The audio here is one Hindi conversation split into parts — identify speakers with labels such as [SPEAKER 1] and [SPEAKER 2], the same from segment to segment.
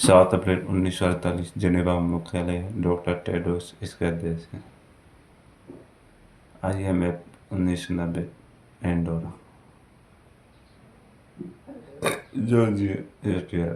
[SPEAKER 1] 7 अप्रैल 1948 जेनेवा में मुख्यालय है। डॉक्टर टेड्रोस इसके अध्यक्ष हैं। IMF 1990 Andorra. Georgia Astria.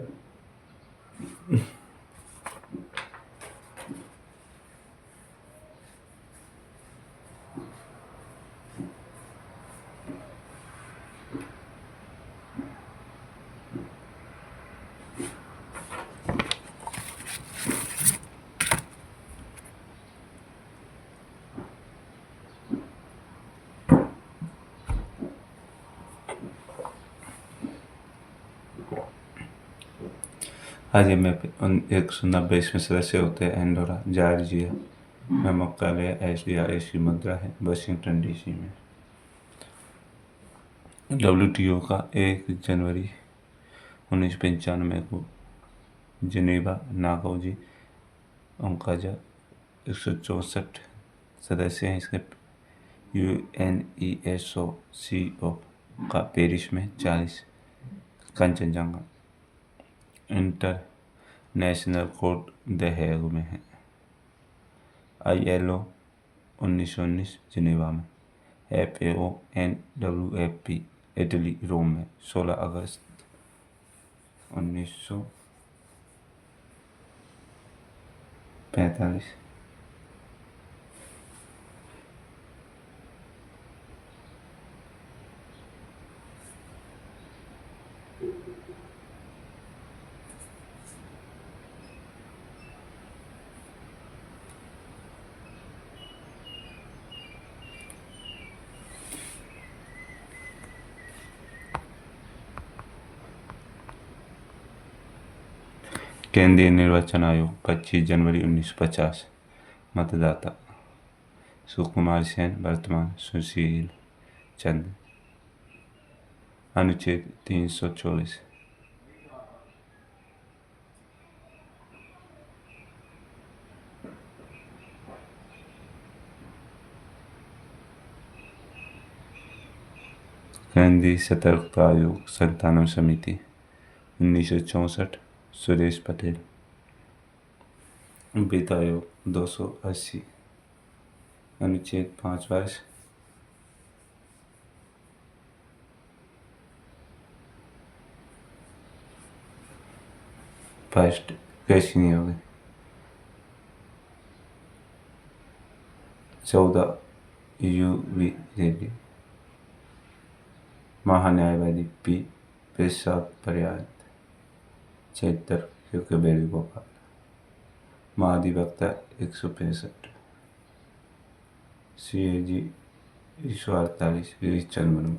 [SPEAKER 1] IMF 190 इसमें सदस्य होते हैं। एंडोरा। जॉर्जिया में मुख्यालय ऐसी मुद्रा है वाशिंगटन DC में। WTO का 1 जनवरी 1995 को जिनेवा नागौजी उनका 164 सदस्य हैं। इसके UNESCO का पेरिस में 40। Kanchenjunga international court the Hague में है। ILO 1919 जिनेवा में। FAO NWFP इटली रोम में 16 अगस्त 1945। केंद्रीय निर्वाचन आयोग 25 जनवरी 1950। मतदाता सुकुमार सेन वर्तमान सुशील चंद। अनुच्छेद 324। केंद्रीय सतर्कता आयोग संतानव समिति 1964। सुरेश पटेल। वित्त आयोग 280। अनुच्छेद 5 वर्ष। फर्स्ट कैसी नहीं होगी। 14 UV रेड्डी। महान्यायवादी P प्रसाद पर्याप्त। 76 क्योंकि वेणुगोपाल। महाधिवक्ता 165। CAG 148 गिरीश चंद्र मुर्मू।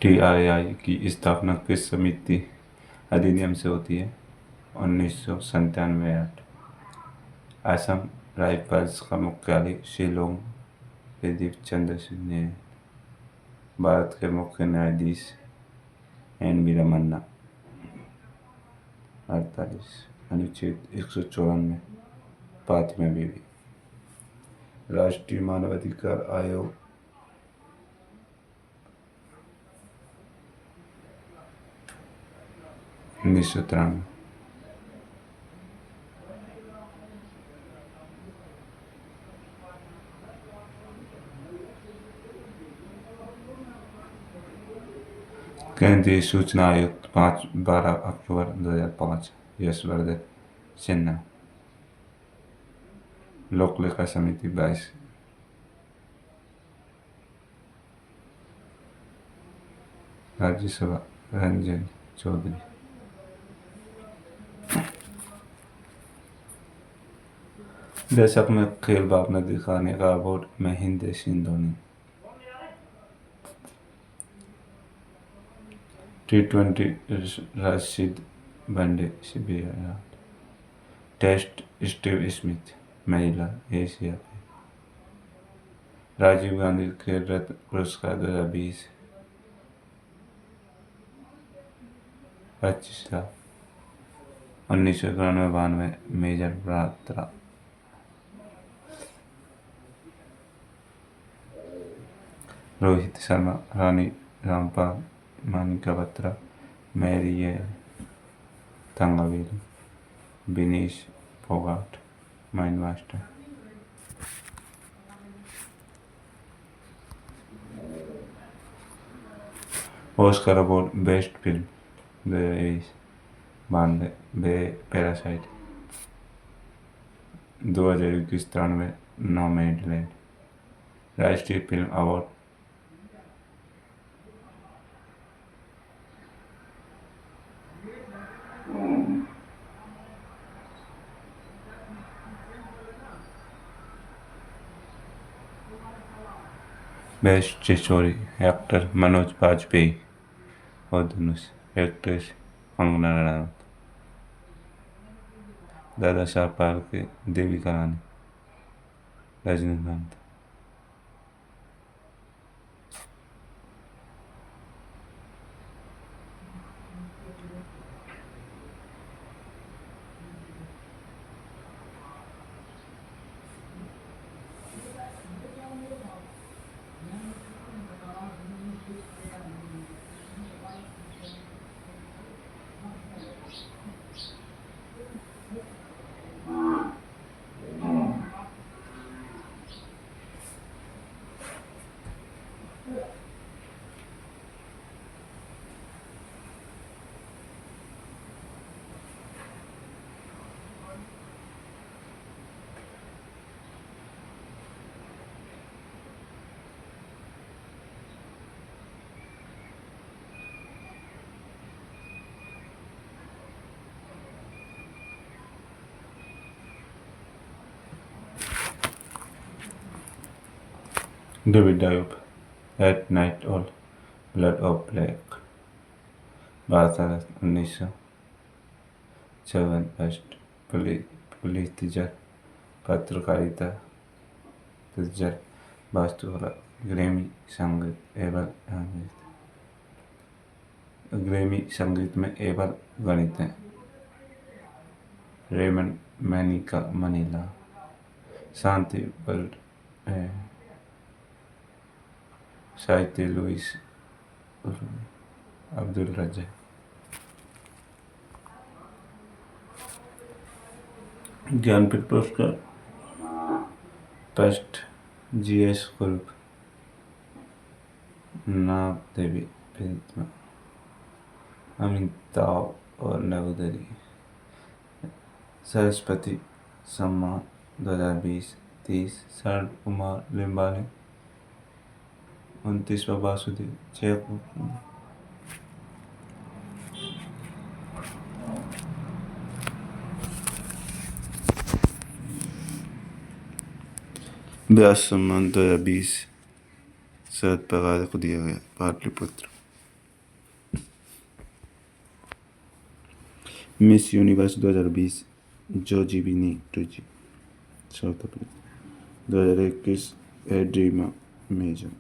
[SPEAKER 1] TRAI की स्थापना किस समिति अधिनियम से होती है? 1997 एक्ट। असम राइफल्स का मुख्यालय शिलोंग। प्रदीप चंद्र सिंह ने। भारत के मुख्य न्यायाधीश NV रमन्ना। 48। अनुच्छेद 194 फातिमा बीवी। राष्ट्रीय मानवाधिकार आयोग 1993। केंद्रीय सूचना आयुक्त 12 अक्टूबर 2005। यशवर्धन सिन्हा। लोक लेखा समिति 22। राज्यसभा रंजन चौधरी। दशक में खेल भावना दिखाने का award Mahendra Singh Dhoni. T20 Rashid one day CBI। Test Steve Smith महिला एशिया पे। राजीव गांधी खेल रत्न पुरस्कार 2020। 25 lakh. 1991-92 Major Batra. Rohit Sharma, Rani Rampal, Manika Batra, Mary Thangavelu, Vinesh Phogat, mind master. Oscar award best film 2022 बे पैरासाइट। 2021 93 नोमैडलैंड। राष्ट्रीय film award best story. Actor Manoj Bajpayee और Dhanush. Actress Kangana Ranaut. Dadasaheb Phalke Devika Rani, Rajinikanth. David Diop, at night all, blood of black. 12 अगस्त 1954। बेस्ट पुलिस थ्रिलर, पत्रकारिता थ्रिलर, वास्तुकला। ग्रैमी संगीत में एबल गणित है। रेमन मैनिका मनीला। शांति वर्ल्ड साहित्य लुइस अब्दुल रजा। ज्ञानपीठ पुरस्कार फर्स्ट जीएस कुलप, नाग देवी फिल्म, अमिताभ और नवोदरी। सरस्वती सम्मान 2020 30 शरण कुमार लिम्बाले। 29वां वासुदेव जयपुर। 22 सम्मान 2020 शरद पवार को दिया गया, Pataliputra. Miss Universe 2020 Zozibini Tunzi, South Africa. 2021 एड्रीमा मेजर,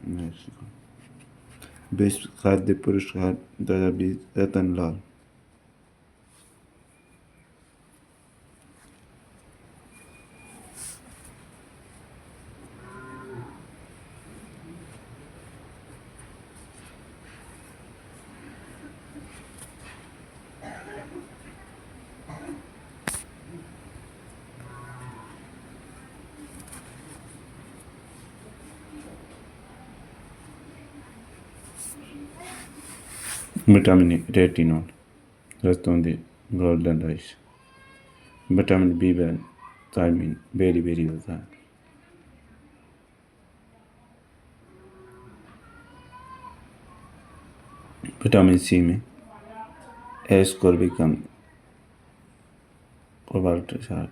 [SPEAKER 1] मैक्सिको। विश्व खाद्य पुरस्कार 2020 Rattan Lal. Vitamin A retinol, रस्तोंदी golden rice. Vitamin B12 thiamine beriberi होता है। विटामिन सी में एस्कोर्बिकम, कोबाल्ट साल्ट।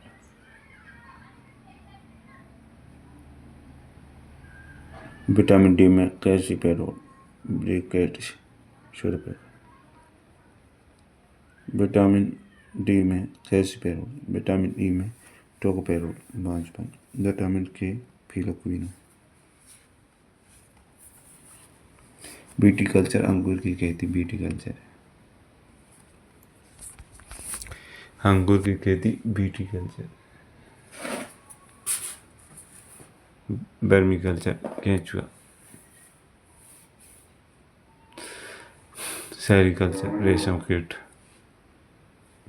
[SPEAKER 1] विटामिन डी में कैल्सिपेरोल, ब्रिकेट्स, शुरपेट। विटामिन डी में कैल्सिपेरोल। विटामिन ई में टोकोपेरोल, बांझपन। विटामिन के फिलोक्विनो। बीटी कल्चर अंगूर की खेती बीटी कल्चर है। अंगूर की खेती विटीकल्चर, वर्मीकल्चर केंचुआ, सेरिकल्चर रेशम कीट,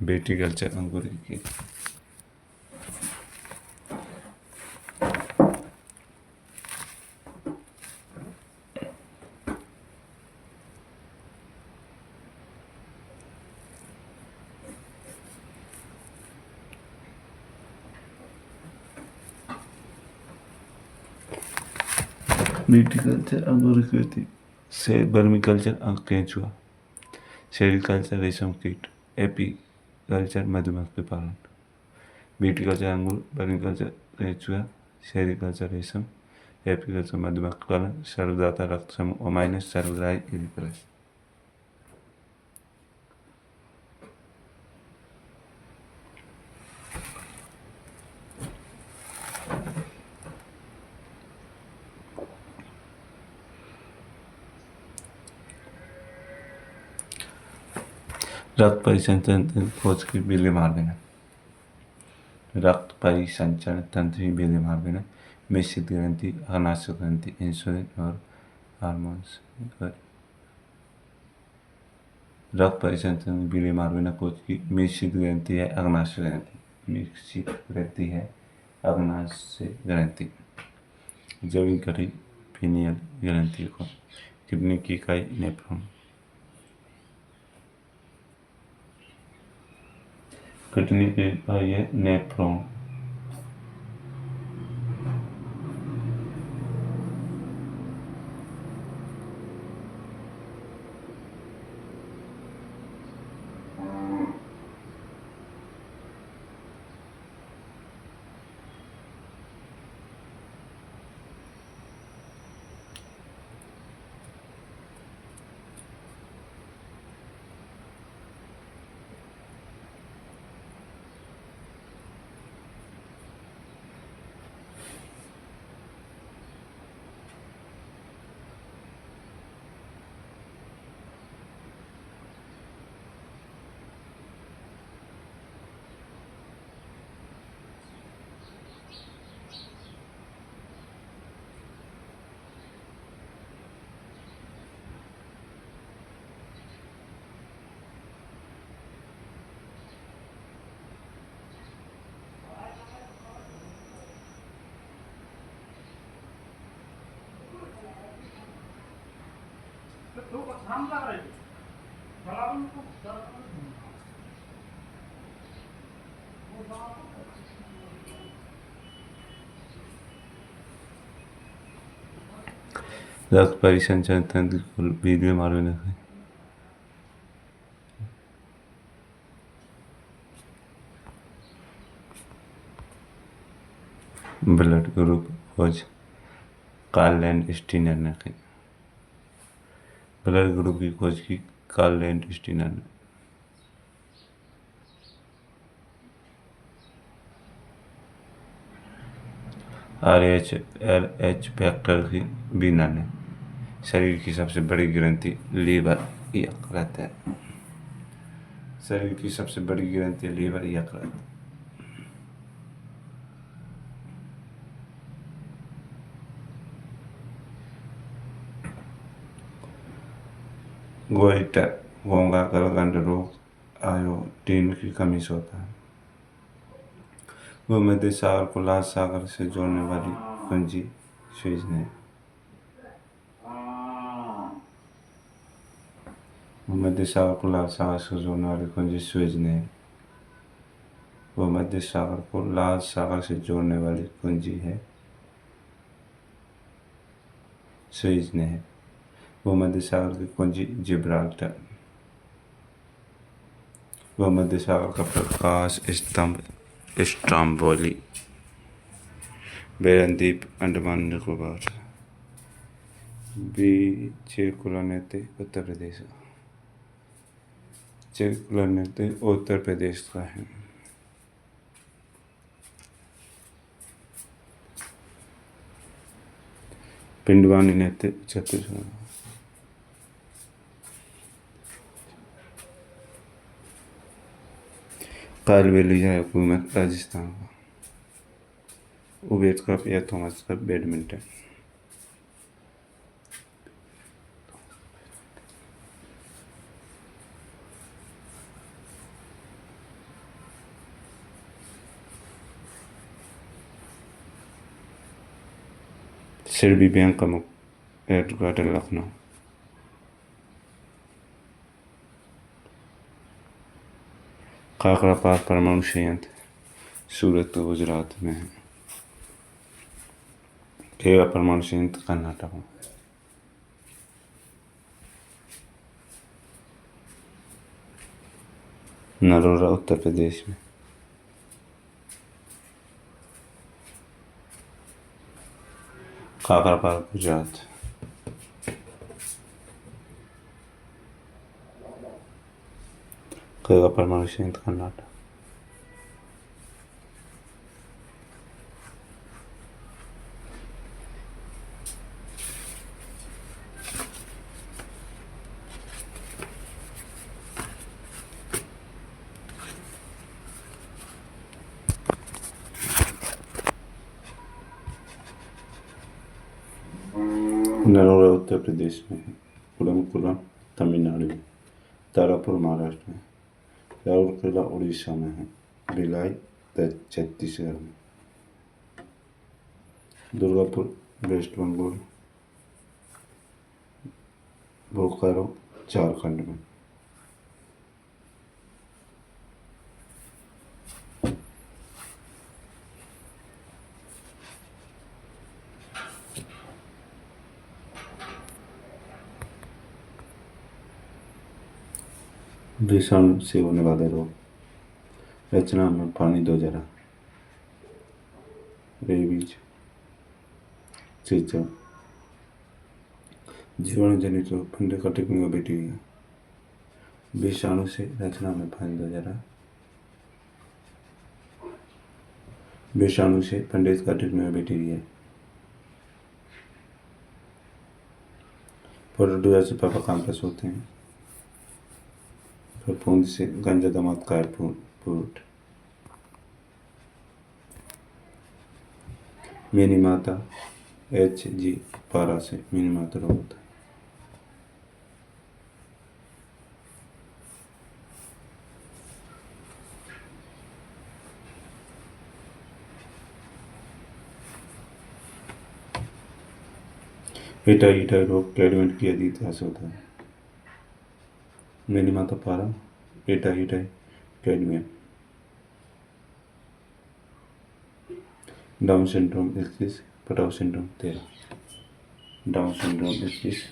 [SPEAKER 1] विटीकल्चर अंगूर की खेती। विटीकल्चर अंगूर की खेती, से वर्मीकल्चर केंचुआ, सेरिकल्चर रेशम कीट, एपीकल्चर मधुमक्खी पालन, विटीकल्चर अंगूर, वर्मीकल्चर केंचुआ, सेरिकल्चर रेशम, एपीकल्चर मधुमक्खी पालन, सर्वदाता रक्त समूह O- सर्वग्राही एरिप्लस। रक्त परिसंचरण खोज की विलियम हार्वेने, रक्त परिसंचरण तंत्र ही विलियम हार्वेने, मिश्रित ग्रंथि, अग्नाशय ग्रंथि, इंसुलिन और हार्मोन्स। रक्त परिसंचरण विलियम हार्वेने खोज की मिश्रित ग्रंथि है अग्नाशय ग्रंथि, मिश्रित ग्रंथि है अग्नाशय ग्रंथि। जवी कटी पीनियल ग्रंथि को, किडनी की इकाई नेफ्रॉन, किडनी की इकाई है नेफ्रॉन। रक्त परिसंचरण तंत्र को विलियम हार्वेने ब्लड ग्रुप खोज कार्ल लैंडस्टीनर ने की, ब्लड ग्रुप की खोज की कार्ल लैंडस्टीनर ने। RH फैक्टर की बीना ने, शरीर की सबसे बड़ी ग्रंथि लीवर यकृत है, शरीर की सबसे बड़ी ग्रंथि लीवर यकृत। गोइटर घोंघा गलगंड रोग आयोडीन की कमी से होता है। भूमध्य सागर को लाल सागर से जोड़ने वाली कुंजी स्विज ने, भूमध्य सागर को लाल सागर से जोड़ने वाली कुंजी स्विज ने, भूमध्य सागर को लाल सागर से जोड़ने वाली कुंजी है स्विज ने है। भूमध्य सागर की कुंजी जिब्राल्टर, भूमध्य सागर का प्रकाश स्तंभ स्ट्रोम्बोली, बेरन द्वीप अंडमान निकोबार, चेकुलानेते उत्तर प्रदेश, चेकुलानेते उत्तर प्रदेश का है। पिंडवानी नेते छत्तीसगढ़, कालबेलिया हुकूमत राजस्थान का। उबेर कप या Thomas cup badminton. SIDBI bank का मुख्य हेडक्वार्टर लखनऊ। काकरापार परमाणु संयंत्र सूरत गुजरात में है। खेड़ा परमाणु संयंत्र कर्नाटक में। नरोरा उत्तर प्रदेश में। काकरापार गुजरात। खेड़ा परमाणु संयंत्र कर्नाटक। नरोरा उत्तर प्रदेश में है। कुडमकुलम तमिलनाडु में। तारापुर महाराष्ट्र में। राउरकेला उड़ीसा में है। भिलाई छत्तीसगढ़ में। दुर्गापुर वेस्ट बंगाल। बोकारो झारखंड में। विषाणु से होने वाले रोग। रचना में पानी दो जरा। रेबीज, चेचक, जीवाणु जनित रोग फंडे कटिंग में बैक्टीरिया। विषाणु से रचना में पानी दो जरा। विषाणु से फंडेज कटिंग में बैक्टीरिया। पोटेटो से पापा कैंपस होते हैं। फफूंद से गंजा दामाद का फ्रूट। मिनी माता HG पारा से मिनी माता रोग होता है। हिटाई रोग क्लैडमेंट की अधिकता से होता है। मिनी माता पारा हिटाई क्लैडमेंट। डाउन सिंड्रोम 21 पटाव सिंड्रोम 13। डाउन सिंड्रोम 21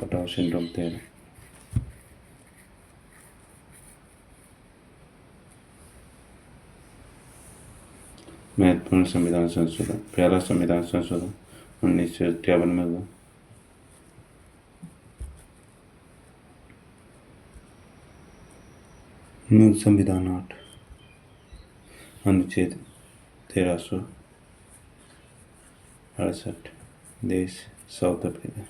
[SPEAKER 1] पटाव सिंड्रोम 13। महत्वपूर्ण संविधान संशोधन। पहला संविधान संशोधन 1958 में हुआ। मूल संविधान 8 अनुच्छेद 1368। देश साउथ अफ्रीका।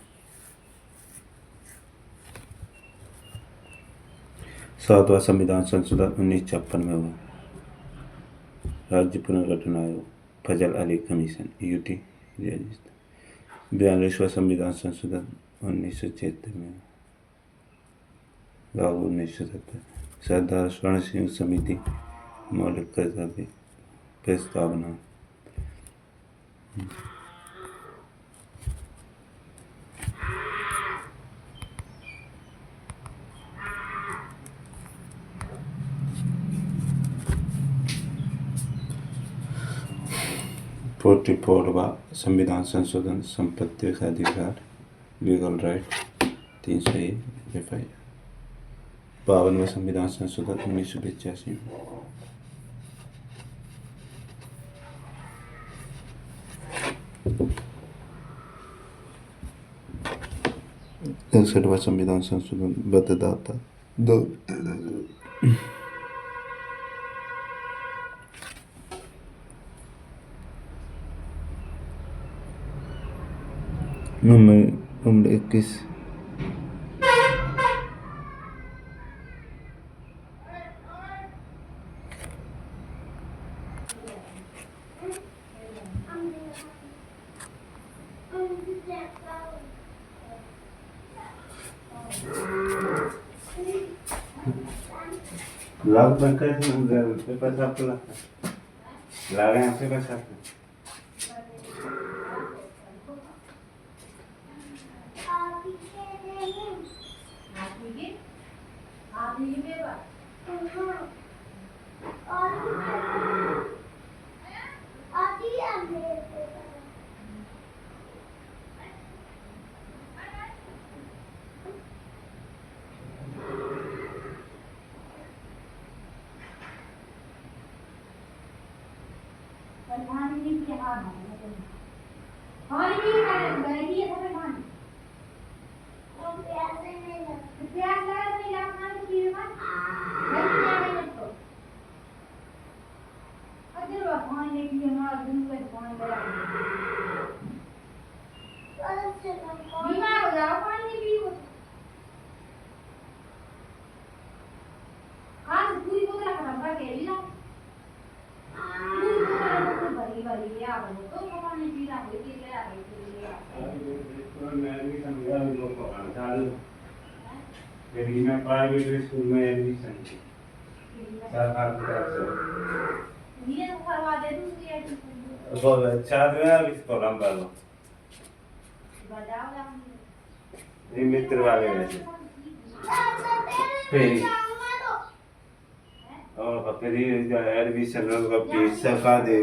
[SPEAKER 1] 7वां संविधान संशोधन 1956 में हुआ। राज्य पुनर्गठन आयोग फजल अली कमीशन UT राजस्थान। 42वां संविधान संशोधन 1976 में हुआ। लागू 1970। सरदार स्वर्ण सिंह समिति मौलिकता की प्रस्तावना। फोर्टी-फोरवां संविधान संशोधन संपत्ति का अधिकार लीगल राइट 301 FI। 52वां संविधान संशोधन 1985 में। 61वां संविधान संशोधन मतदाता दो। नंबर 21। लॉक बंद कर पेपर साफ कर लगा यहाँ पेपर साफ कर मैं प्राइवेट स्कूल में एडमिशन सरकार की तरफ से ये करवा दे दूंगी बहुत अच्छा है अभी तो लंबा लो ये मित्र वाले हैं फिर और फिर एडमिशन का फीस सरकार दे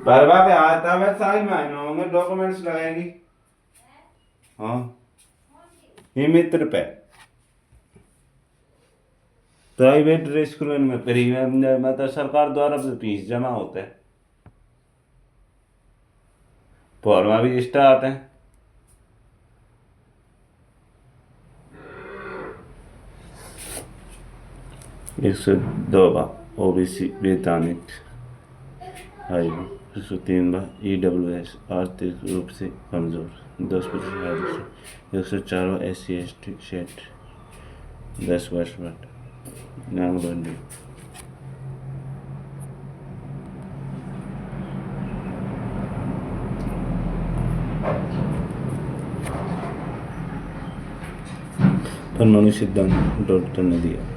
[SPEAKER 1] बरबा पे आता है सारी महीनों में डॉक्यूमेंट्स लगाएगी हाँ ये मित्र पे प्राइवेट स्कूल में फ्री में मतलब सरकार द्वारा फीस जमा होता है फॉर्मा भी स्टार्ट है 102 ओबीसी वैधानिक आयु 103 EWS आर्थिक रूप से कमजोर 10% आरक्षण 104 SC/ST सेट 10 वर्ष बाद नामबंदी परमाणु सिद्धांत डॉक्टर ने दिया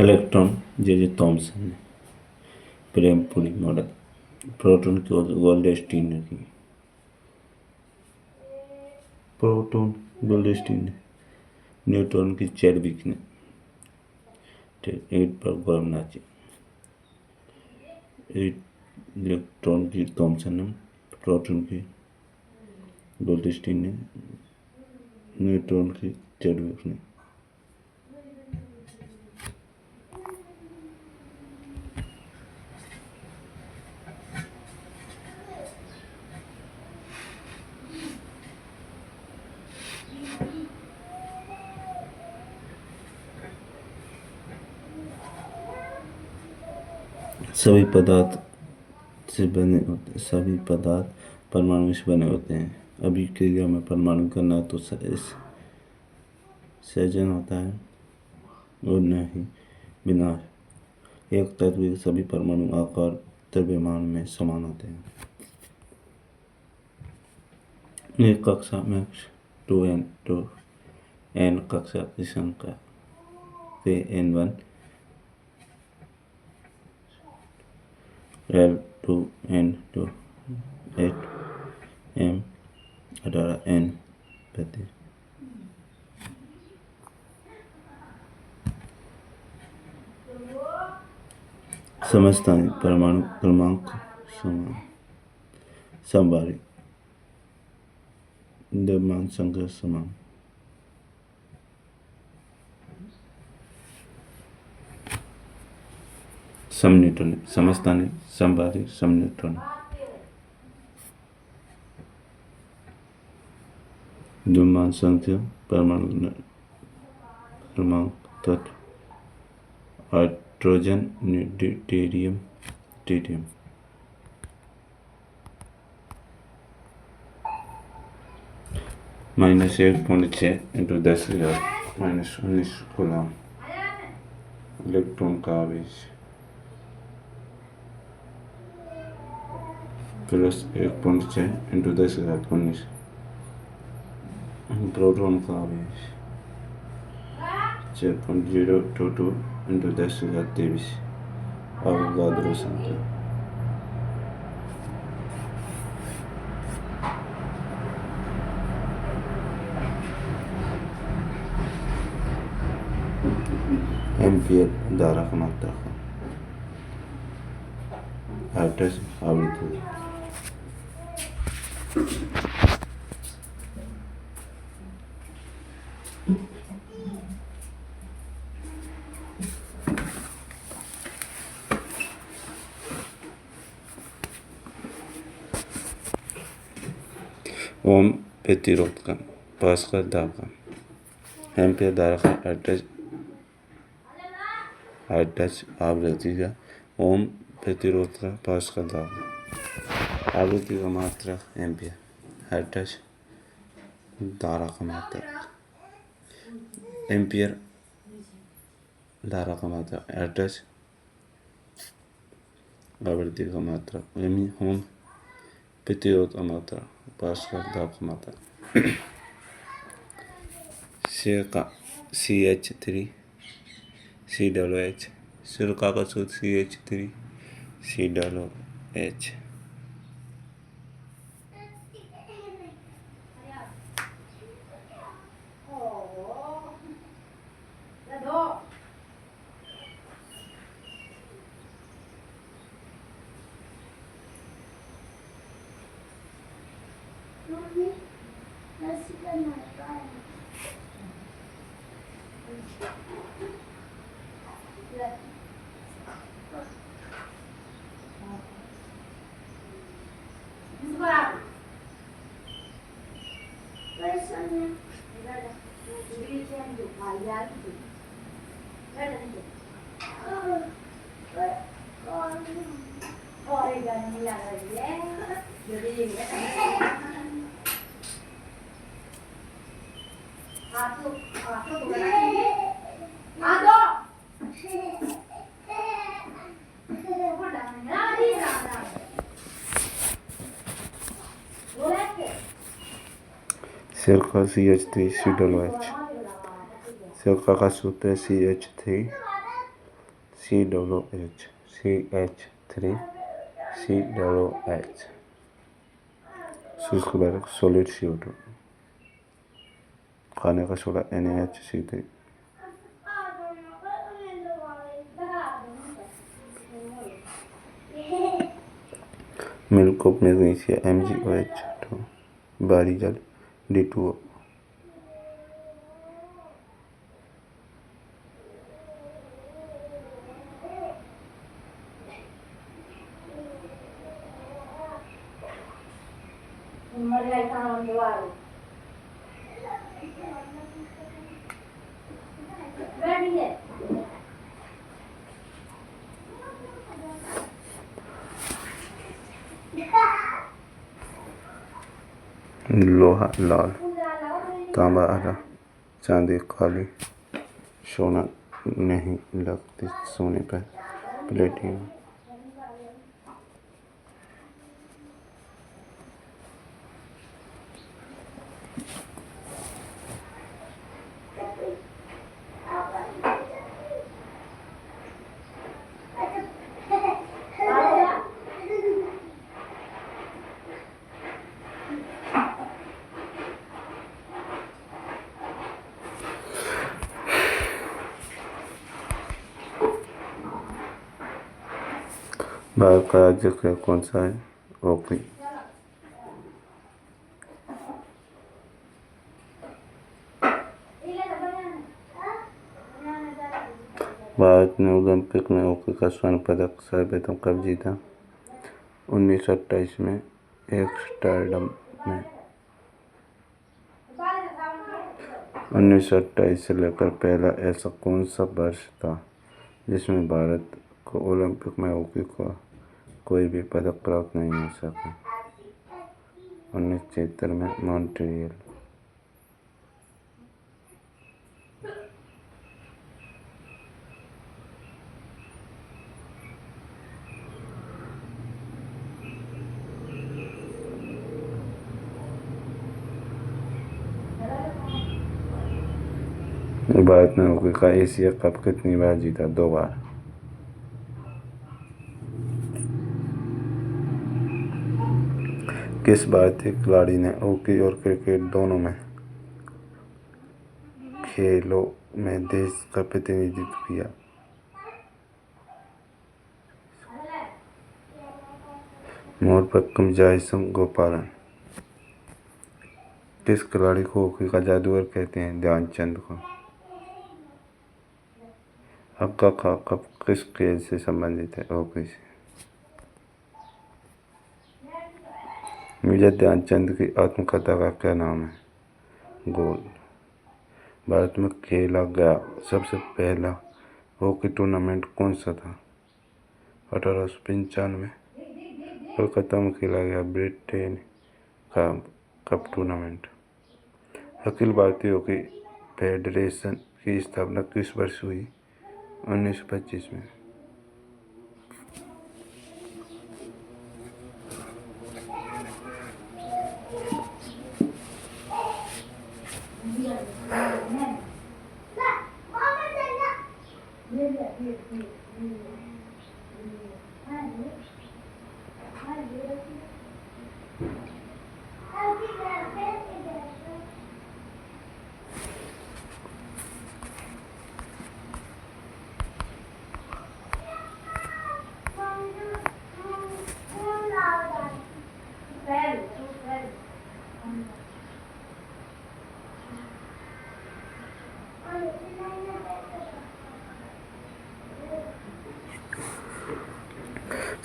[SPEAKER 1] इलेक्ट्रॉन जे थॉमसन ने प्रेमपुरी मॉडल प्रोटॉन की गोल्डस्टीन ने की प्रोटॉन गोल्डस्टीन ने न्यूट्रॉन की चैडविक ने 8 पर गोरमनाची इलेक्ट्रॉन की थॉमसन ने प्रोटॉन की गोल्डस्टीन ने न्यूट्रॉन की चैडविक ने सभी पदार्थ परमाणु से बने होते हैं अभिक्रिया में परमाणु का न तो सृजन होता है और न ही विनाश एक तत्व के सभी परमाणु आकार द्रव्यमान में समान होते हैं एक कक्षा में 2n कक्षा की संख्या से n1 L2 N2 8 M 18 N प्रति समस्थानिक परमाणु क्रमांक समान समबारी द्रव्यमान संख्या समान समन्यूटनिक समस्थानिक समबारी समन्यूटनिक द्रव्यमान संख्या परमाणु क्रमांक तत्व hydrogen deuterium tritium -1.6 × 10⁻⁻19 coulomb electron का आवेश +1.6 × 10⁻19 प्रोटॉन का आवेश 6.022 × 10⁻23 अवोगाद्रो संख्या एम्पियर धारा का मात्रा हर्ट्ज आवृत्ति ओम प्रतिरोध का पास्कल दाब का एम्पियर धारा का हर्ट्ज आवृत्ति का ओम प्रतिरोध का पास्कल दाब आवृत्ति का मात्रा एम्पियर हर्ट्ज धारा का मात्रा एम्पियर धारा का मात्रा हर्ट्ज आवृत्ति का मात्रा ओम प्रतिरोध का मात्रा पास्कल दाब का मात्रा CH3 COOH सिलिका का सूत्र CH3 COOH silica CH3 COOH silica का सूत्र CH3 COOH CH3 COOH शुष्क बैरक सॉलिड CO2 खाने का soda NaHC3 milk of magnesia MgOH2 बारी जल D2O लोहा लाल तांबा हरा चांदी काली सोना नहीं लगती सोने पर प्लेटिनम भारत का राज्य खेल कौन सा है? हॉकी। भारत ने ओलंपिक में हॉकी का स्वर्ण पदक सर्वप्रथम कब जीता? 1928 में एम्स्टर्डम में। 1928 से लेकर पहला ऐसा कौन सा वर्ष था जिसमें भारत को ओलंपिक में हॉकी का कोई भी पदक प्राप्त नहीं हो सका? 1976 में मॉन्ट्रियल। भारत ने हॉकी का एशिया कप कितनी बार जीता? 2 बार। किस भारतीय खिलाड़ी ने हॉकी और क्रिकेट दोनों में खेलों में देश का प्रतिनिधित्व किया? मोरपक्कम जयसंग गोपालन। किस खिलाड़ी को हॉकी का जादूगर कहते हैं? ध्यानचंद को। हक्का कप किस खेल से संबंधित है? हॉकी से। मेजर ध्यानचंद की आत्मकथा का क्या नाम है? गोल। भारत में खेला गया सबसे पहला हॉकी टूर्नामेंट कौन सा था? 1895। कोलकाता में खेला गया ब्रिटेन का cup tournament. Akhil Bharatiya hockey federation की स्थापना किस वर्ष हुई? 1925 में।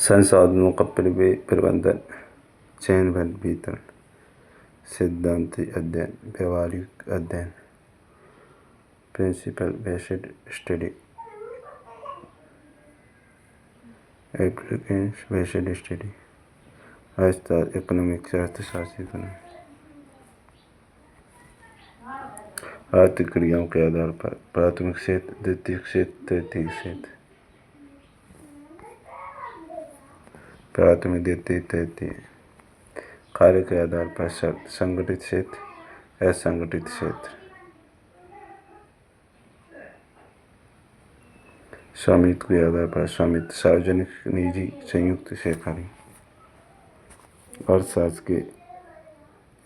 [SPEAKER 1] संसाधनों का प्रबंधन, चयन वितरण, सिद्धांतीय अध्ययन, व्यवहारिक अध्ययन, principle based study, application based study, अर्थशास्त्र, इकोनॉमिक्स, अर्थशास्त्र, इकोनॉमिक्स। आर्थिक क्रियाओं के आधार पर प्राथमिक क्षेत्र, द्वितीयक क्षेत्र, तृतीयक क्षेत्र। प्राथमिक, द्वितीय, तृतीय। कार्य के आधार पर संगठित क्षेत्र, असंगठित क्षेत्र। स्वामित्व के आधार पर स्वामित्व, सार्वजनिक, निजी, संयुक्त, सहकारी। अर्थशास्त्र के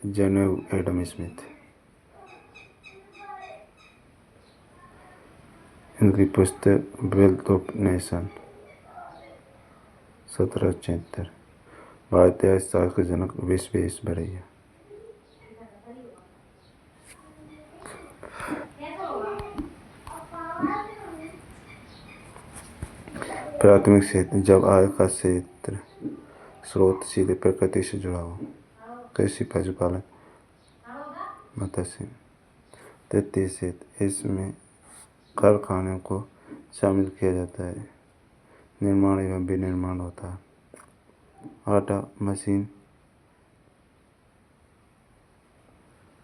[SPEAKER 1] जनक एडम स्मिथ। इनकी पुस्तक वेल्थ ऑफ नेशन 1776। भारतीय अर्थशास्त्र के जनक विश्वेश्वरैया। प्राथमिक क्षेत्र, जब आय का क्षेत्र स्रोत सीधे प्रकृति से जुड़ा हो। कृषि, पशुपालन, मत्स्य। तृतीय क्षेत्र, इसमें कारखानों को शामिल किया जाता है, निर्माण एवं विनिर्माण होता है। आटा, मशीन,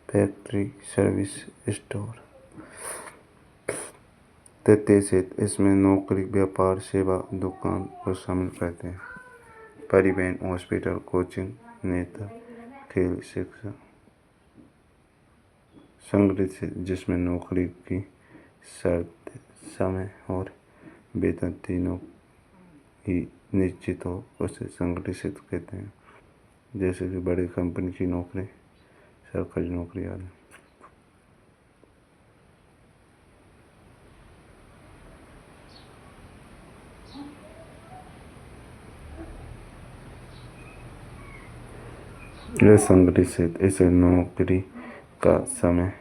[SPEAKER 1] फैक्ट्री, सर्विस, स्टोर। तृतीय क्षेत्र, इसमें नौकरी, व्यापार, सेवा, दुकान को शामिल करते हैं। परिवहन, हॉस्पिटल, कोचिंग, नेता, खेल, शिक्षा। संगठित क्षेत्र, जिसमें नौकरी की शर्त, समय और वेतन तीनों ही निश्चित हो, उसे संगठित क्षेत्र कहते हैं। जैसे कि बड़ी कंपनी की नौकरी, सरकारी नौकरी आदि। असंगठित क्षेत्र, इसे नौकरी का समय,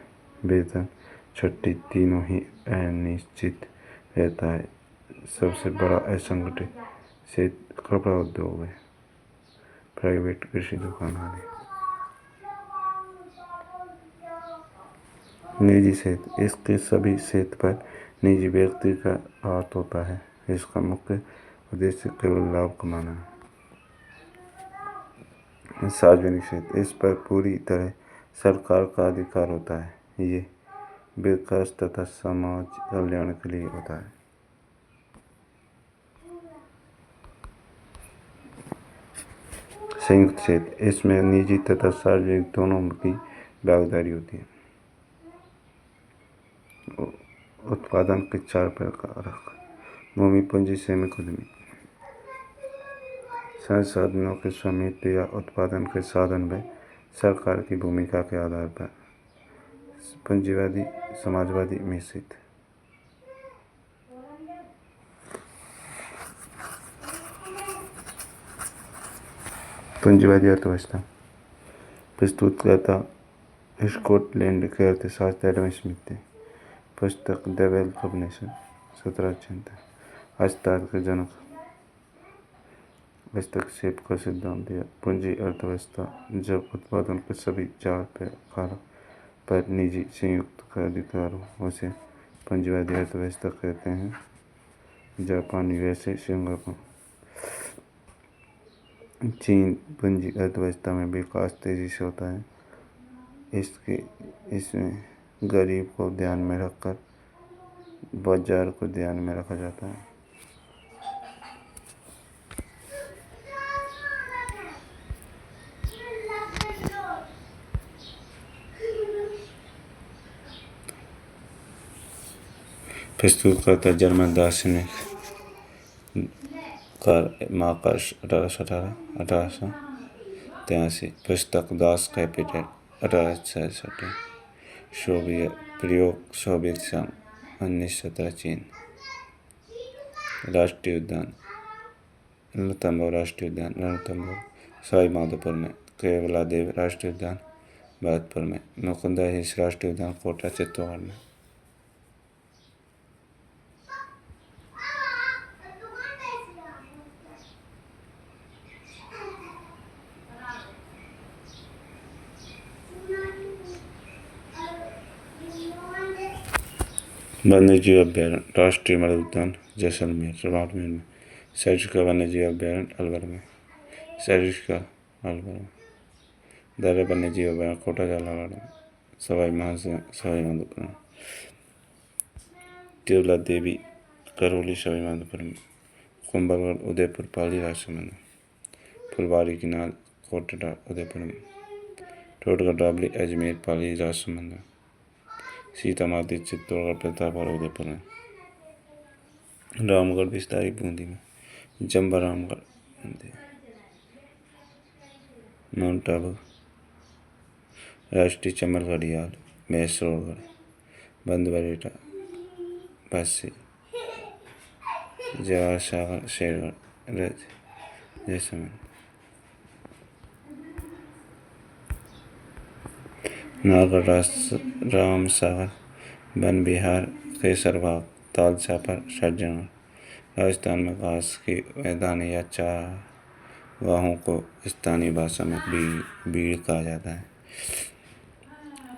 [SPEAKER 1] वेतन, छुट्टी तीनों ही अनिश्चित रहता है। सबसे बड़ा असंगठित क्षेत्र कपड़ा उद्योग है, प्राइवेट कृषि दुकान आदि। निजी क्षेत्र, इसके सभी क्षेत्र पर निजी व्यक्ति का हाथ होता है। इसका मुख्य उद्देश्य केवल लाभ कमाना है। सार्वजनिक क्षेत्र, इस पर पूरी तरह सरकार का अधिकार होता है। ये विकास तथा समाज कल्याण के लिए होता है। संयुक्त क्षेत्र, इसमें निजी तथा सार्वजनिक दोनों की भागीदारी होती है। उत्पादन के 4 प्रकार: भूमि, पूंजी, श्रमिक, उद्यमी। संसाधनों के स्वामित्व या उत्पादन के साधन में सरकार की भूमिका के आधार पर पूंजीवादी, समाजवादी, मिश्रित। पूंजीवादी अर्थव्यवस्था प्रस्तुत करता स्कॉटलैंड के अर्थशास्त्री एडम स्मिथ। पुस्तक द वेल्थ ऑफ नेशन, 1796। अर्थशास्त्र के जनक हस्तक्षेप का सिद्धांत दिया। पूंजी अर्थव्यवस्था, जब उत्पादन के सभी 4 प्रकारों पर निजी संयुक्त का अधिकार हो, उसे पूंजीवादी अर्थव्यवस्था कहते हैं। जापान, यूएसए, सिंगापुर, चीन पूंजी अर्थव्यवस्था में विकास तेजी से होता है। इसमें गरीब को ध्यान में रखकर बाजार को ध्यान में रखा जाता है। प्रस्तुत करता जर्मन दार्शनिक मार्क्स, 1818-1883। पुस्तक दास कैपिटल, 1866। सोवियत संघ, 1917। चीन। राष्ट्रीय उद्यान रणथंभौर राष्ट्रीय उद्यान, रणथंभौर सवाई माधोपुर में। केवलादेव राष्ट्रीय उद्यान, भरतपुर में। मुकुंदा हिल्स राष्ट्रीय उद्यान, कोटा, चित्तौड़गढ़ में। वन्यजीव अभ्यारण्य राष्ट्रीय मृग उद्यान, जैसलमेर, बाड़मेर में। सरिस्का वन्यजीव अभ्यारण्य, अलवर में। सरिस्का, अलवर में। दर्रा वन्यजीव अभ्यारण्य, कोटा, झालावाड़ में। सवाई माधोपुर में। केवला देवी करौली, सवाई माधोपुर में। कुंभलगढ़, उदयपुर, पाली, राजसमंद। फुलवारी किनाल, कोटड़ा, उदयपुर में। टोटगढ़, डाबली, अजमेर, पाली, राजसमंद। सीतामाती, चित्तौड़गढ़, प्रतापगढ़, उदयपुर में। रामगढ़ विस्तारी, बूंदी में। जम्बा, रामगढ़, माउंट आबू राष्ट्रीय चमल घड़ियाल, मैसूरगढ़। बंदबरेटा, बस्सी, जवाहर सागर, शेरगढ़, जैसलमेर। नागढ़, रामसागर, वन विहार, केसरबाग, तालछापर, सज्जनगढ़। राजस्थान में घास की मैदान या चारागाहों को स्थानीय भाषा में बीड़ कहा जाता है।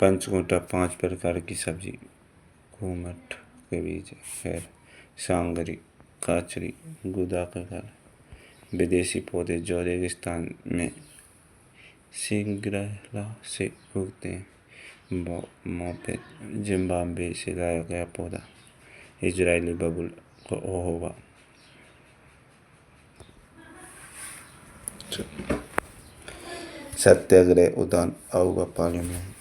[SPEAKER 1] पंचकुटा, 5 प्रकार की सब्जी, घुमट के बीज, खैर, सांगरी, काचरी, गुदा का घर। विदेशी पौधे जो रेगिस्तान में शीघ्रता से उगते हैं। मोपे, जिम्बाब्वे से लाया गया पौधा, इजरायली बबुल, ओहोवा। सत्याग्रह उद्यान, आउगा, पाली में।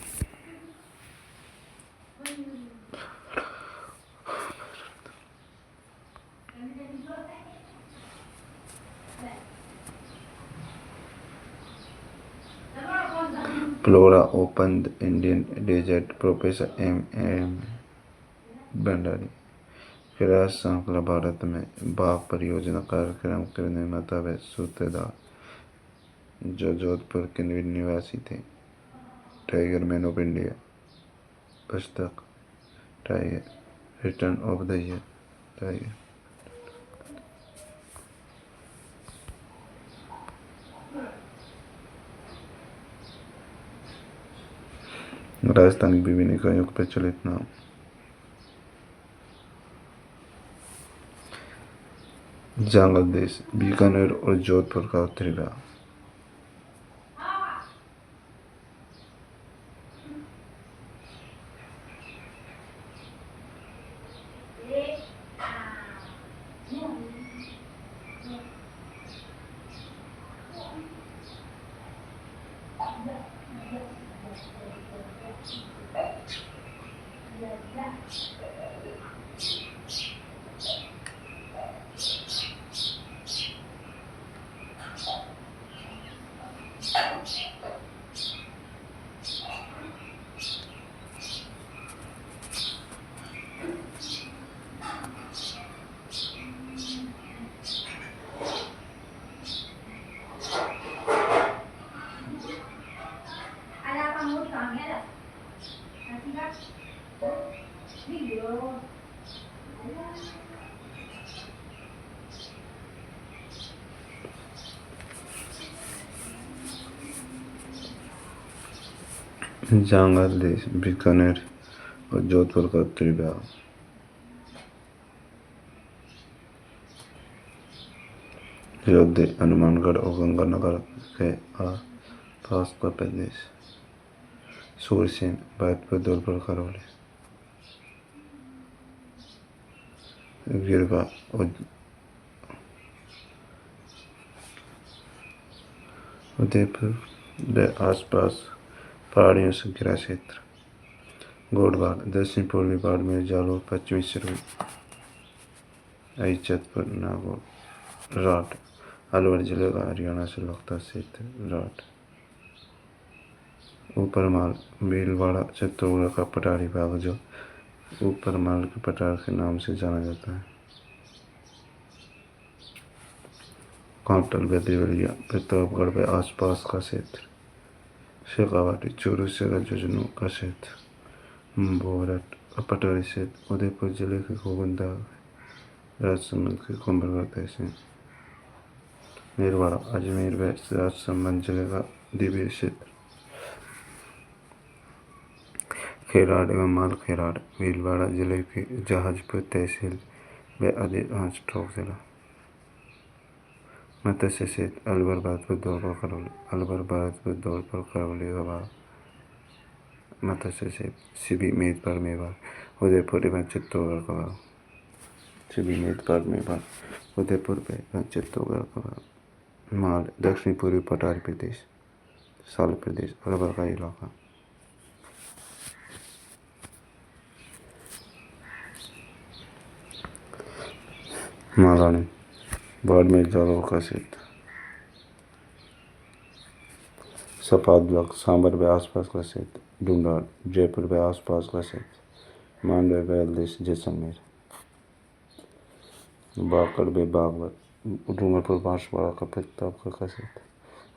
[SPEAKER 1] Flora open the Indian desert, professor M Bhandari. Kailash श्रृंखला भारत में बाघ परियोजना कार्यक्रम के निर्माता व सूत्रधार जो जोधपुर के निवासी थे। टाइगर मैन ऑफ इंडिया, पुस्तक tiger, return of the year tiger. Rajasthan की विभिन्न इकाइयों का प्रचलित नाम। जंगल देश, बीकानेर और जोधपुर का उत्तरी भाग। जंगल देश, बीकानेर और जोधपुर का उत्तरी भाग। अयोध्या, हनुमानगढ़ और गंगानगर के आसपास का प्रदेश। सूरसेन, भरतपुर, धौलपुर, करौली। गिरवा, उदयपुर के आसपास पहाड़ियों से घिरा क्षेत्र। गोडवाल, दक्षिण पूर्वी बाड़मेर, जालौर, पश्चिमी सिरोही, इज्जतपुर, नागौर। राठ, अलवर जिले का हरियाणा से लगता क्षेत्र। राठ। ऊपरमाल, भीलवाड़ा, चित्तौड़गढ़ का पठारी भाग जो ऊपरमाल के पठार के नाम से जाना जाता है। कांटल, बेदरीवलिया, प्रतापगढ़ के आसपास का क्षेत्र। शेखावाटी, चूरू से झुंझुनू का क्षेत्र। बोरट, पठारी क्षेत्र, उदयपुर जिले के गोविंदा, राजसमंद के कुंभलगढ़ तहसील। मेरवाड़ा, अजमेर व राजसमंद जिले का दिव्य क्षेत्र। खेराड़ एवं मालखेराड़, भीलवाड़ा जिले के जहाजपुर तहसील व अधिकांश टोक जिला। मत्स्य क्षेत्र, अलवर, भरतपुर, धौलपुर, करौली। अलवर, भरतपुर, धौलपुर, करौली का भाग। मत्स्य क्षेत्र, सिबी, मेदपाल, मेवाड़, उदयपुर एवं चित्तौड़गढ़ का भाग। सिबी, मेदपाल, मेवाड़, उदयपुर एवं चित्तौड़गढ़ का भाग। माल, दक्षिण पूर्वी पठारी प्रदेश, साल प्रदेश, अलवर का इलाका। महारानी, बाड़मेर, जालौर का क्षेत्र। सफादबक, सांभर व आसपास का क्षेत्र। ढूंढाड़, जयपुर व आसपास का क्षेत्र। मांडवे, बहलदेश, जैसलमेर। बाकड़ व बागवत, डूंगरपुर, बांसवाड़ा का प्रतापगढ़ का क्षेत्र।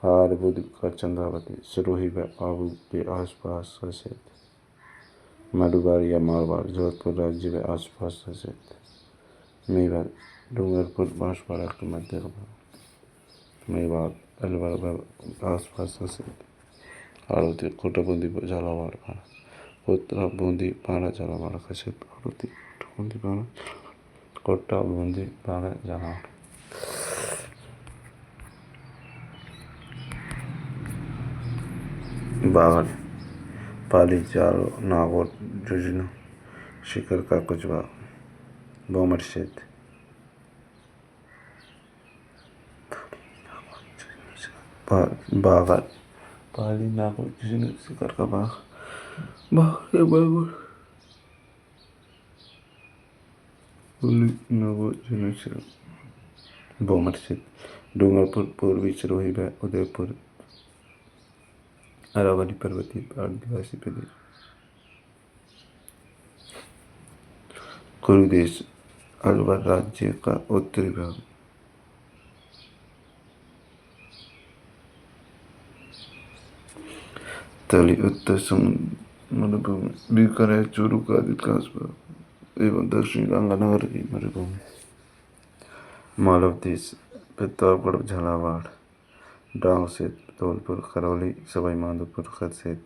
[SPEAKER 1] हार, बुध का चंद्रावती, सिरोही व आबू के आसपास का क्षेत्र। मधुबार या मारवाड़, जोधपुर राज्य व आसपास का क्षेत्र। मेवाड़, डूंगरपुर, बांसवाड़ा के मध्य का भाग। मेवाड़, अलवर व आसपास का क्षेत्र। आड़ती, कोटा, बूंदी, झालावाड़, बाड़ा। कोटा, बूंदी, बाड़ा, झालावाड़ का क्षेत्र। आड़ती, कोटा, बूंदी, बाड़ा, कोटा, बूंदी, बाड़ा, झालावाड़। बागड़, पाली, जालो, नागौर, झुंझुनू, सीकर का कुछ भाग। बोमर क्षेत्र, बागड़, पाली, नागौर, झुंझुनू, सीकर का भाग। बागड़, बागड़, पाली, नागौर, झुंझुनू, सीकर। बोमर क्षेत्र, डूंगरपुर, पूर्वी सिरोही व उदयपुर, अरावली पर्वतीय आदिवासी प्रदेश। कुरुदेश, अलवर राज्य का उत्तरी भाग। तली उत्तर समुद्र मरुभूमि बीकानेर चूरू आदि कासबा एवं दक्षिणी गंगानगर की मरुभूमि मालवती प्रतापगढ़ झालावाड़ डांग सेत धौलपुर करौली सवाई माधोपुर खरसेत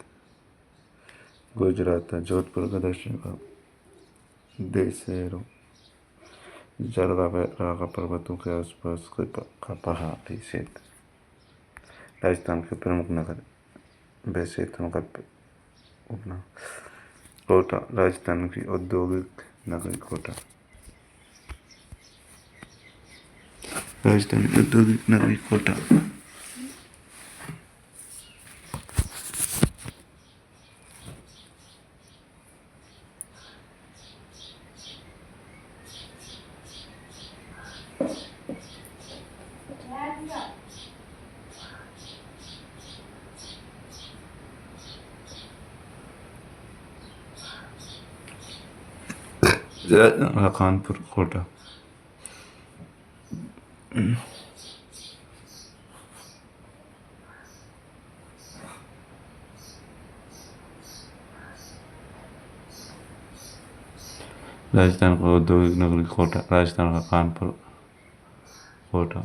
[SPEAKER 1] गुजरात जोधपुर का दक्षिण भाग देशहरों जलगाह पर्वतों के आसपास का पहाड़ी क्षेत्र राजस्थान के प्रमुख नगर वैसे का उपनाम कोटा राजस्थान की औद्योगिक नगरी कोटा राजस्थान की औद्योगिक नगरी कोटा कानपुर कोटा राजस्थान का औद्योगिक नगरी कोटा राजस्थान का कानपुर कोटा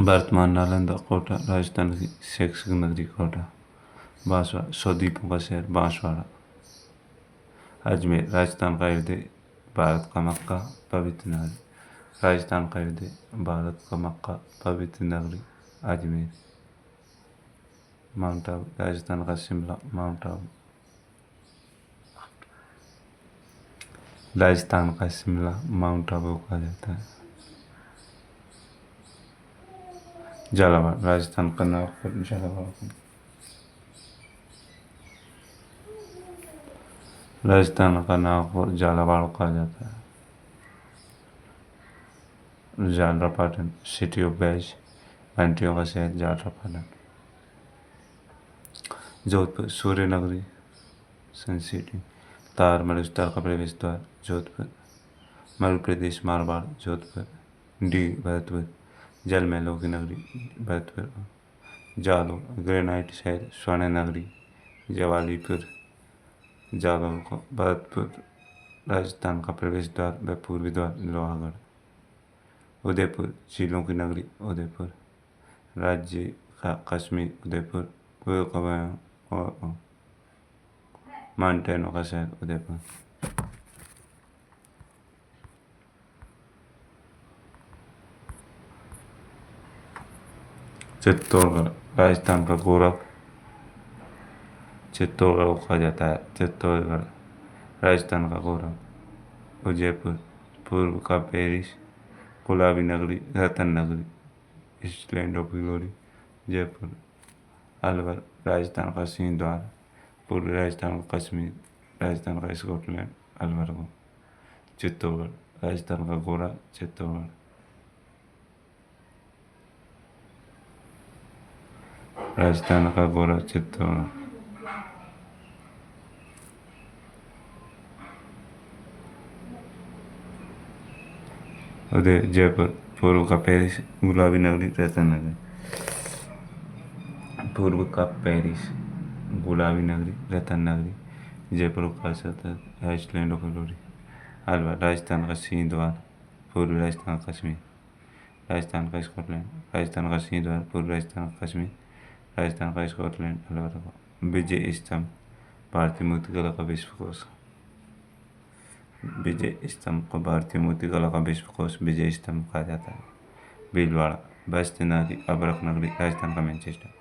[SPEAKER 1] वर्तमान नालंदा कोटा राजस्थान की शैक्षिक नगरी कोटा बांसवाड़ा स्वद्वीपों का शहर बांसवाड़ा अजमेर राजस्थान का हृदय भारत का मक्का पवित्र नगरी राजस्थान का हृदय भारत का मक्का पवित्र नगरी अजमेर माउंट आबू राजस्थान का शिमला माउंट आबू राजस्थान का शिमला माउंट आबू कहा जाता है झालावाड़ राजस्थान का नागपुर झालावाड़ राजस्थान का नागपुर झालावाड़ कहा जाता है झालरापाटन सिटी ऑफ बेज घंटियों का शहर झालरापाटन जोधपुर सूर्य नगरी सन सिटी तार मरुस्थल का प्रवेश द्वार जोधपुर मध्य प्रदेश मारवाड़ जोधपुर डी भरतपुर जल महलों की नगरी भरतपुर जालो ग्रेनाइट शहर स्वर्ण नगरी जवालीपुर जालो को भरतपुर राजस्थान का प्रवेश द्वार व पूर्वी द्वार लोहागढ़ उदयपुर झीलों की नगरी उदयपुर राज्य का कश्मीर उदयपुर माउंटेनों का शहर उदयपुर चित्तौड़गढ़ राजस्थान का गोरख चित्तौड़गढ़ कहा जाता है चित्तौड़गढ़ राजस्थान का गोरख उदयपुर पूर्व का पेरिस गुलाबी नगरी रतन नगरी ईस्टलैंड ऑफ ग्लोरी जयपुर अलवर राजस्थान का सिंह द्वार पूर्वी राजस्थान का कश्मीर राजस्थान का स्कॉटलैंड अलवर को चित्तौड़गढ़ राजस्थान का गोरा चित्तौड़गढ़ राजस्थान का गोरा चित्तौड़गढ़ उदय जयपुर पूर्व का पेरिस गुलाबी नगरी रतन नगरी पूर्व का पेरिस गुलाबी नगरी रतन नगरी जयपुर का सतत island of glory Alwar Rajasthan का सिंह द्वार पूर्वी राजस्थान का कश्मीर राजस्थान का स्कॉटलैंड राजस्थान का सिंह द्वार पूर्वी राजस्थान का कश्मीर राजस्थान का स्कॉटलैंड अलवर विजय स्तंभ भारतीय मूर्तिकला का विश्वकोश विजय स्तंभ को भारतीय मूर्तिकला का विश्वकोश विजय स्तंभ कहा जाता है भीलवाड़ा बस्ती नगरी अबरक नगरी राजस्थान का मैनचेस्टर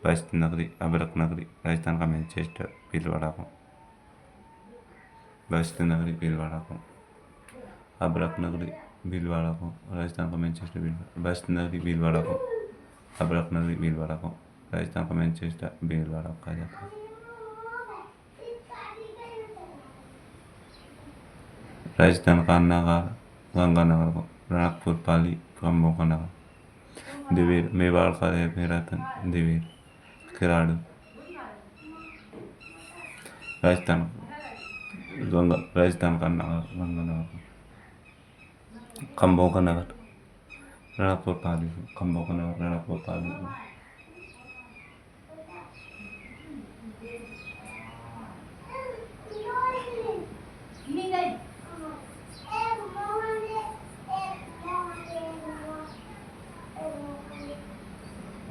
[SPEAKER 1] बस्ती नगरी अबरक नगरी राजस्थान का मैनचेस्टर भीलवाड़ा को बस्ती नगरी भीलवाड़ा को अबरक नगरी भीलवाड़ा को राजस्थान का मैनचेस्टर भीलवाड़ा बस्ती नगरी भीलवाड़ा को अबरक नगरी भीलवाड़ा को राजस्थान का मैनचेस्टर भीलवाड़ा कहा जाता है राजस्थान का नागार गंगानगर को रणकपुर पाली खम्बों का नगर दिवेर मेवाड़ का मैराथन दिवेर किराड़ू राजस्थान का नगर गंगानगर खम्बों का नगर रणकपुर पाली को, खम्बों का नाम रणकपुर पाली को।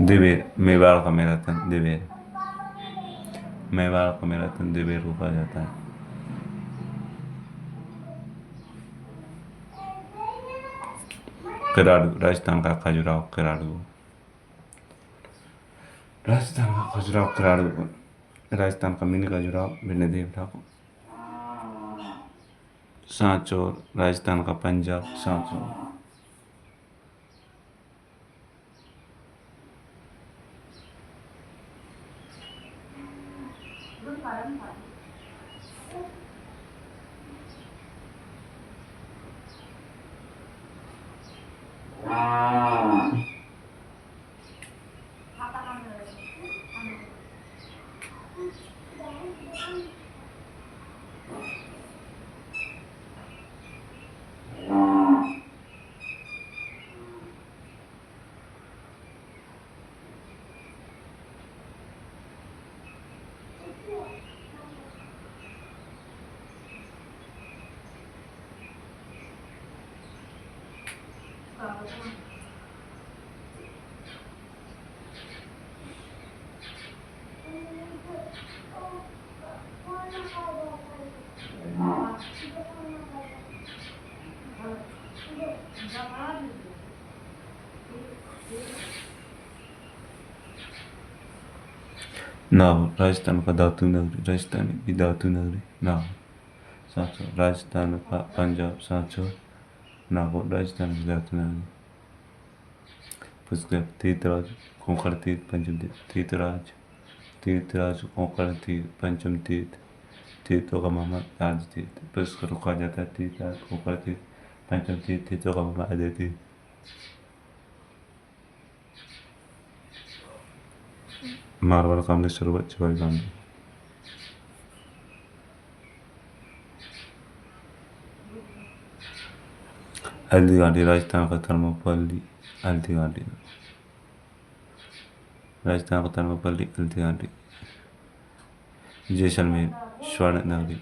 [SPEAKER 1] दिवेर, मेवाड़ का मेरा तन दिवेर, मेवाड़ का मेरा तन दिवेर को कहा जाता है। किराड़ू, राजस्थान का खजुराहो किराड़ू, राजस्थान का खजुराहो किराड़ू, राजस्थान का मिनी खजुराहो भिंडदेव ठाकुर। सांचौर, राजस्थान का पंजाब सांचौर। नाहौर, राजस्थान का धातु नगरी, राजस्थानी की धातु नगरी नाहौर। सांचौर, राजस्थान का पंजाब सांचौर। नागौर, राजस्थान की धातु नगरी। पुष्कर, तीर्थराज कोंकण तीर्थ पंचम तीर्थ, तीर्थराज कोंकण तीर्थ पंचम तीर्थ, तीर्थों का मामा आदि तीर्थ। पुष्कर को कहा जाता है तीर्थराज कोंकण तीर्थ पंचम तीर्थ, तीर्थों का मामा आदि तीर्थ। मारवाड़ कामलेश्वर बच्चेबाई गांधी। हल्दी घाटी, राजस्थान का थर्मोपल्ली हल्दी घाटी, राजस्थान का थर्मोपल्ली हल्दी घाटी। जैसलमेर, स्वर्ण नगरी।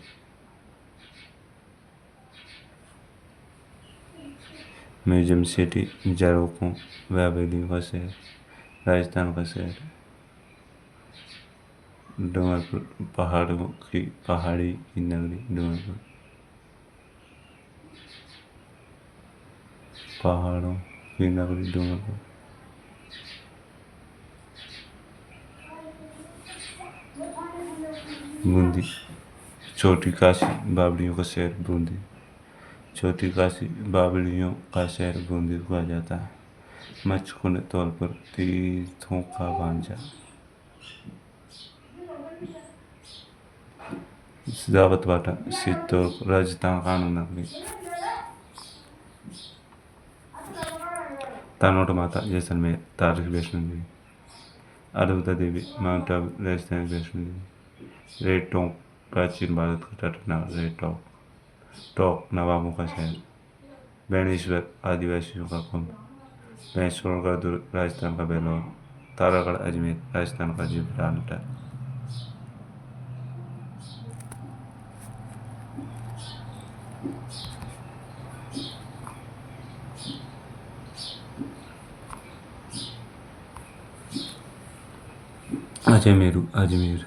[SPEAKER 1] म्यूजियम सिटी, झरोखों व हवेलियों का शहर, राजस्थान का शहर। डूंगरपुर, पहाड़ी की नगरी डूंगरपुर, पहाड़ों की नगरी डूंगरपुर। बूंदी, छोटी काशी बावड़ियों का शहर बूंदी, छोटी काशी बावड़ियों का शहर बूंदी कहा जाता है। मच्छकुंड तौर पर तीर्थों का भांजा। दावतवाटा, चित्तौड़, राजस्थान कानून नगरी। तानोट माता, जैसलमेर, तारिक वैष्णो देवी। अद्भुता देवी, माउंट आबू, राजस्थान वैष्णो देवी। रेड टोंक, प्राचीन भारत का तटनाग रेड टोंक, नवाबों का शहर। बेणेश्वर, आदिवासियों का कुंभ। भैंसगढ़ दुर्ग, राजस्थान का बेलोर। तारागढ़, अजमेर, राजस्थान का जिब्राल्टर। अजमेरू, अजमेर।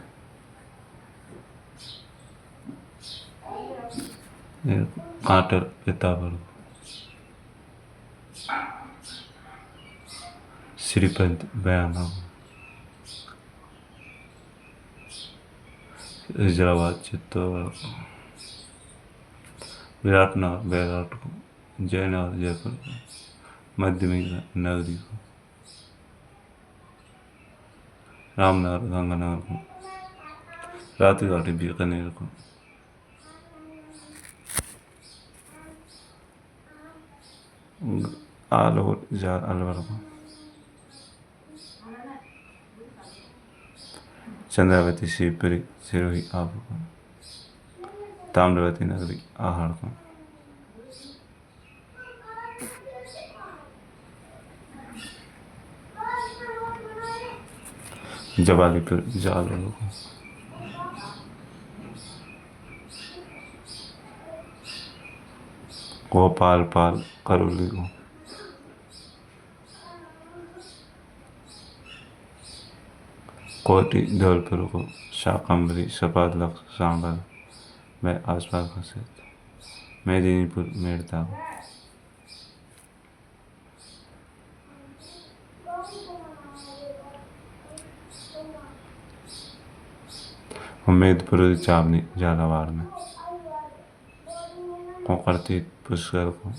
[SPEAKER 1] कांटर, पिताबर। श्रीपंत, बयाना। हैदराबाद, चित्तौड़। विराटनगर, बैराट को। जयनगर, जयपुर को। मध्यमिका नगरी को। रामनगर, गंगानगर को। राती घाटी, बीकानेर को। अलवर को। चंद्रावती, शिवपुरी, सिरोही आबू को। ताम्रवती नगरी, आहड़ को। जवालीपुर जालौर को, गोपालपाल करौली को, कोटी धौलपुर को, शाकंभरी सपादलक सांभर व आसपास का क्षेत्र, मेदिनीपुर मेड़ता को, उम्मेदपुर चावनी झालावाड़ में, कोकरतीत पुष्कर को,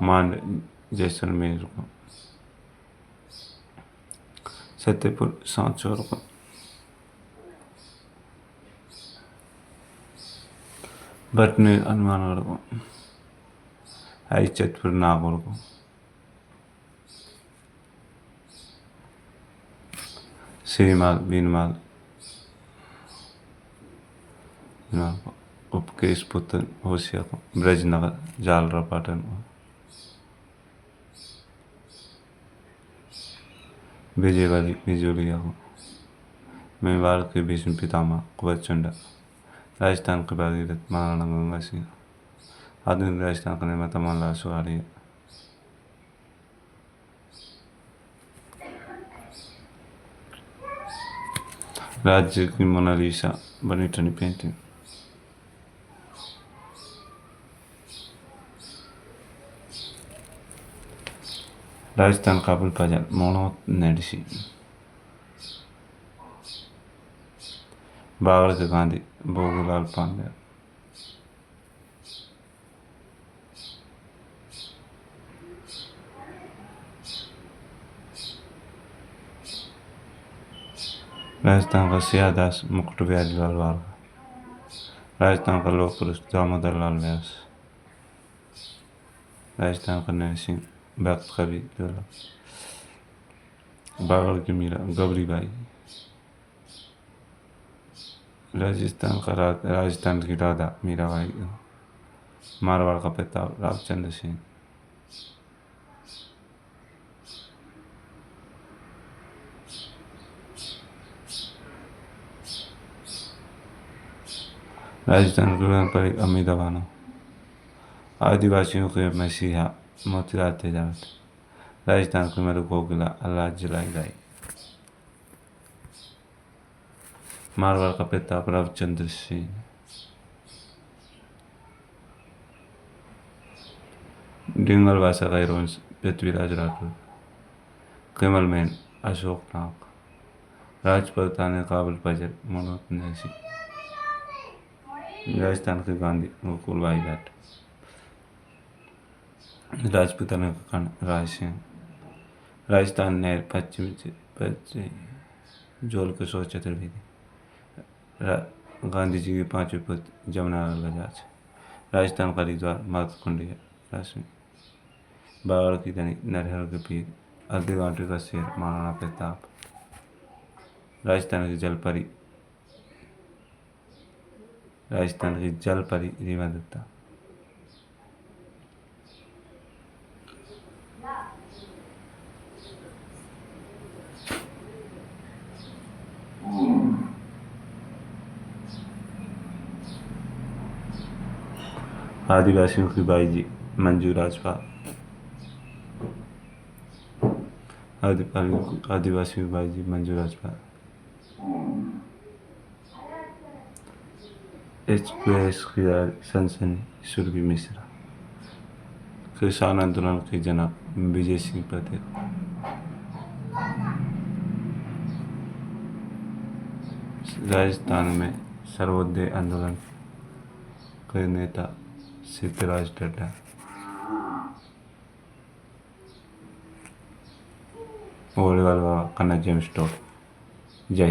[SPEAKER 1] मांड जैसलमेर को, सत्यपुर सांचौर को, भटनी हनुमानगढ़ को, हरिचंदपुर नागौर को, श्रीमाल बीनमाल को, उपकेशपुत्र होशिया को, ब्रजनगर झालरापाटन को, विजयवाड़ी बिजोलिया को, मेवाड़ के भीष्म पितामह कुंवरचंदा, राजस्थान के भागीरथ महाराणा गंगा सिंह, आधुनिक राजस्थान का निर्माता मोहनलाल सुहारिया, राज्य की मोनालिसा बनी ठनी पेंटिंग, राजस्थान काबुल बाजार मोनोत नेडसी, बागड़ के गांधी भोगूलाल पांड्या, राजस्थान का सियादास मुकुट बिहारीलाल वारगा, राजस्थान का लोक पुरुष दामोदर लाल व्यास, राजस्थान का नरसिंह भक्त कवि दुर्लभ, बागड़ की मीरा गबरीबाई, राजस्थान की राधा मीराबाई, मारवाड़ का प्रताप रामचंद्र सिंह, राजस्थान के पारंपरिक अमीदा बानो, आदिवासियों के मसीहा मोतीलाल तेजावत, राजस्थान के मरु कोकिला अल्लाह जलाई गाई, मारवाड़ का प्रताप रामचंद्र सिंह, डिंगल भाषा का हिरवंश पृथ्वीराज राठौर, कमल मैन अशोक नाग, राजपूताना काबुल पजर मनोहर नैसी, राजस्थान के गांधी गोकुल भाई भट्ट, राजपूताना का कर्ण राज सिंह, राजस्थान नहर पश्चिम जोल के 100 चतुर्वेदी, गांधी जी के 5वें पुत्र जमनालाल बजाज, राजस्थान का हरिद्वार मातकुंडिया रश्मि, बागड़ की धनी नरहर के पीर, अर्धे घाटी का शेर महाराणा प्रताप, राजस्थान की जल परी रीमा दत्ता, आदिवासियों की बाईजी मंजू राजपाल, आदिवासियों की बाईजी मंजू राजपाल, एक्सप्रेस की सनसनी सुरभि मिश्रा, किसान आंदोलन के जनक विजय सिंह पटेल, राजस्थान में सर्वोदय आंदोलन के नेता सिद्धराज डड्डा, ओल्ड बाबा कन्ना जेम्स टॉप। जय